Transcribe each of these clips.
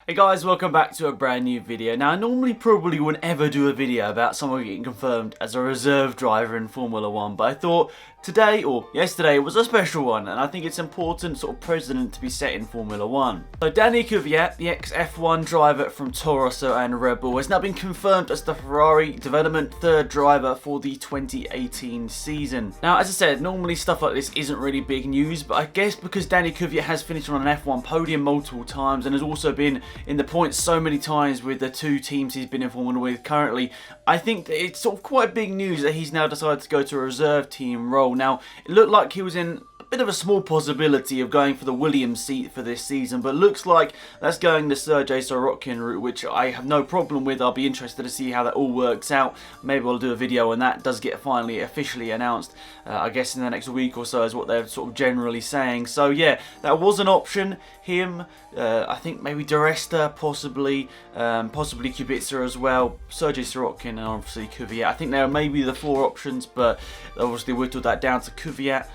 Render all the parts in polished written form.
Hey guys, welcome back to a brand new video. Now I normally probably wouldn't ever do a video about someone getting confirmed as a reserve driver in Formula 1, but I thought today, or yesterday, was a special one, and I think it's important sort of precedent to be set in Formula 1. So Daniil Kvyat, the ex-F1 driver from Toro Rosso and Red Bull, has now been confirmed as the Ferrari development third driver for the 2018 season. Now, as I said, normally stuff like this isn't really big news, but I guess because Daniil Kvyat has finished on an F1 podium multiple times and has also been in the points so many times with the two teams he's been in Formula with currently, I think that it's sort of quite big news that he's now decided to go to a reserve team role. Now, it looked like he was in a bit of a small possibility of going for the Williams seat for this season, but looks like that's going the AlexZAfRo route, which I have no problem with. I'll be interested to see how that all works out. Maybe I'll do a video when that does get finally officially announced. I guess in the next week or so is what they're sort of generally saying. So yeah, that was an option. Him, I think maybe Di Resta, possibly Kubica as well, Sergej and obviously Kvyat. I think there are maybe the four options, but obviously whittled that down to Kvyat.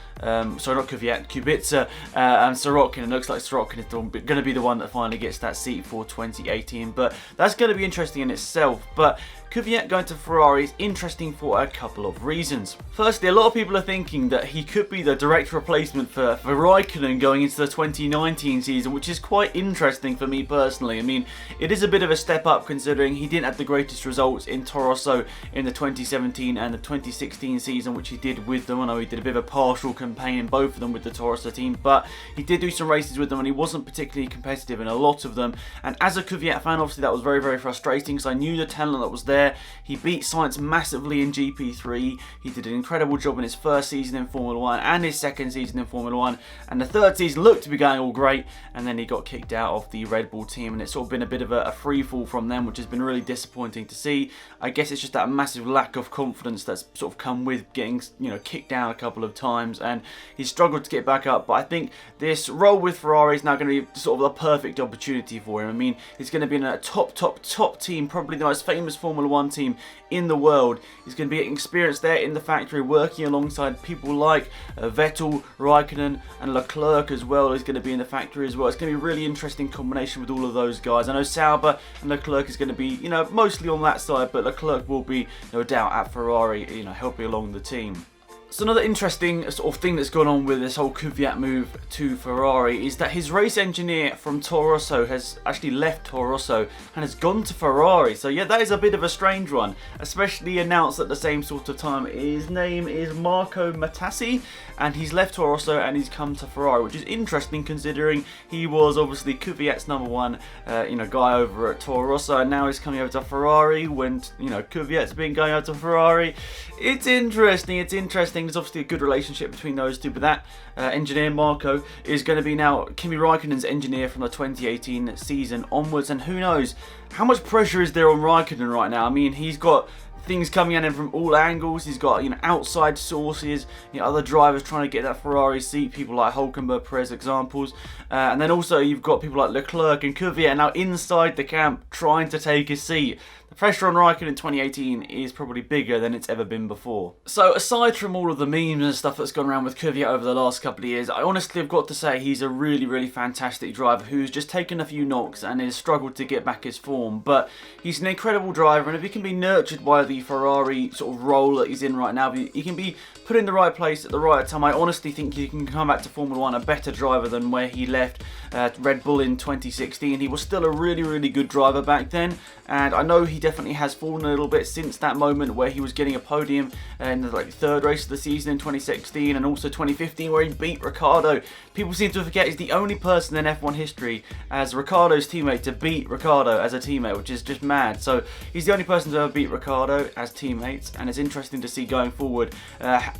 Sorry, not Kvyat, Kubica and Sorokin. It looks like Sorokin is going to be the one that finally gets that seat for 2018, but that's going to be interesting in itself. But Kvyat going to Ferrari is interesting for a couple of reasons. Firstly, a lot of people are thinking that he could be the direct replacement for Raikkonen going into the 2019 season, which is quite interesting for me personally. I mean, it is a bit of a step up considering he didn't have the greatest results in Toro Rosso in the 2017 and the 2016 season, which he did with them. I know he did a bit of a partial campaign in both of them with the Toro Rosso team, but he did do some races with them and he wasn't particularly competitive in a lot of them. And as a Kvyat fan, obviously that was very, very frustrating because I knew the talent that was there. He beat Sainz massively in GP3. He did an incredible job in his first season in Formula 1 and his second season in Formula 1. And the third season looked to be going all great. And then he got kicked out of the Red Bull team. And it's sort of been a bit of a free fall from them, which has been really disappointing to see. I guess it's just that massive lack of confidence that's sort of come with getting, kicked down a couple of times. And he's struggled to get back up. But I think this role with Ferrari is now going to be sort of the perfect opportunity for him. I mean, he's going to be in a top team, probably the most famous Formula 1 team in the world. He's going to be getting experience there in the factory, working alongside people like Vettel, Raikkonen and Leclerc as well. He's going to be in the factory as well. It's going to be a really interesting combination with all of those guys. I know Sauber and Leclerc is going to be, mostly on that side, but Leclerc will be, no doubt, at Ferrari, helping along the team. So another interesting sort of thing that's gone on with this whole Kvyat move to Ferrari is that his race engineer from Toro Rosso has actually left Toro Rosso and has gone to Ferrari. So yeah, that is a bit of a strange one, especially announced at the same sort of time. His name is Marco Matassi and he's left Toro Rosso and he's come to Ferrari, which is interesting considering he was obviously Kvyat's number one guy over at Toro Rosso, and now he's coming over to Ferrari when Kvyat's been going over to Ferrari. It's interesting. There's obviously a good relationship between those two, but that engineer, Marco, is going to be now Kimi Raikkonen's engineer from the 2018 season onwards, and who knows how much pressure is there on Raikkonen right now. I mean, he's got things coming at him from all angles. He's got outside sources, other drivers trying to get that Ferrari seat, people like Hülkenberg, Perez examples, and then also you've got people like Leclerc and Kvyat now inside the camp trying to take his seat. The pressure on Raikkonen in 2018 is probably bigger than it's ever been before. So aside from all of the memes and stuff that's gone around with Kvyat over the last couple of years, I honestly have got to say he's a really, really fantastic driver who's just taken a few knocks and has struggled to get back his form. But he's an incredible driver, and if he can be nurtured by the Ferrari sort of role that he's in right now, he can be put in the right place at the right time. I honestly think he can come back to Formula 1 a better driver than where he left Red Bull in 2016. He was still a really, really good driver back then, and I know he definitely has fallen a little bit since that moment where he was getting a podium in the third race of the season in 2016 and also 2015 where he beat Ricciardo. People seem to forget he's the only person in F1 history as Ricciardo's teammate to beat Ricciardo as a teammate, which is just mad. So he's the only person to ever beat Ricciardo as teammates, and it's interesting to see going forward.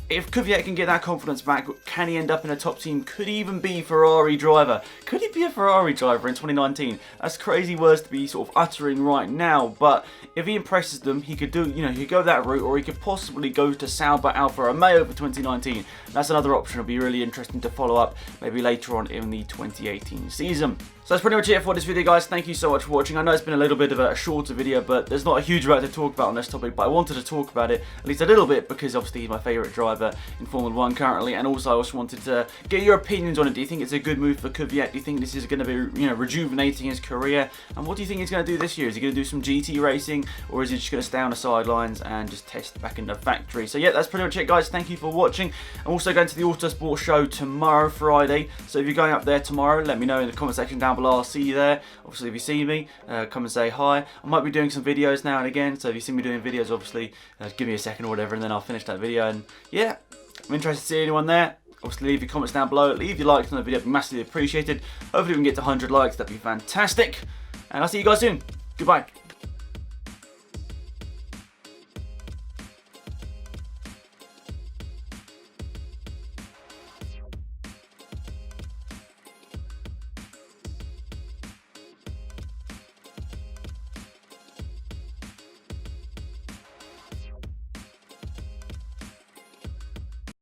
If Kvyat can get that confidence back, can he end up in a top team? Could he even be Ferrari driver? Could he be a Ferrari driver in 2019? That's crazy words to be sort of uttering right now, but if he impresses them, he could do, he could go that route, or he could possibly go to Sauber Alfa Romeo for 2019. That's another option. It'll be really interesting to follow up maybe later on in the 2018 season. So that's pretty much it for this video, guys. Thank you so much for watching. I know it's been a little bit of a shorter video, but there's not a huge amount to talk about on this topic, but I wanted to talk about it at least a little bit because obviously he's my favourite driver in Formula 1 currently, and also I just wanted to get your opinions on it. Do you think it's a good move for Kvyat? Do you think this is going to be, rejuvenating his career? And what do you think he's going to do this year? Is he going to do some GT racing, or is he just going to stay on the sidelines and just test back in the factory? So yeah, that's pretty much it, guys. Thank you for watching. I'm also going to the Autosport show tomorrow, Friday. So if you're going up there tomorrow, let me know in the comment section down below. I'll see you there. Obviously, if you see me, come and say hi. I might be doing some videos now and again, so if you see me doing videos, obviously, give me a second or whatever, and then I'll finish that video. And yeah, I'm interested to see anyone there. Obviously, leave your comments down below. Leave your likes on the video. It'd be massively appreciated. Hopefully, we can get to 100 likes. That'd be fantastic. And I'll see you guys soon. Goodbye.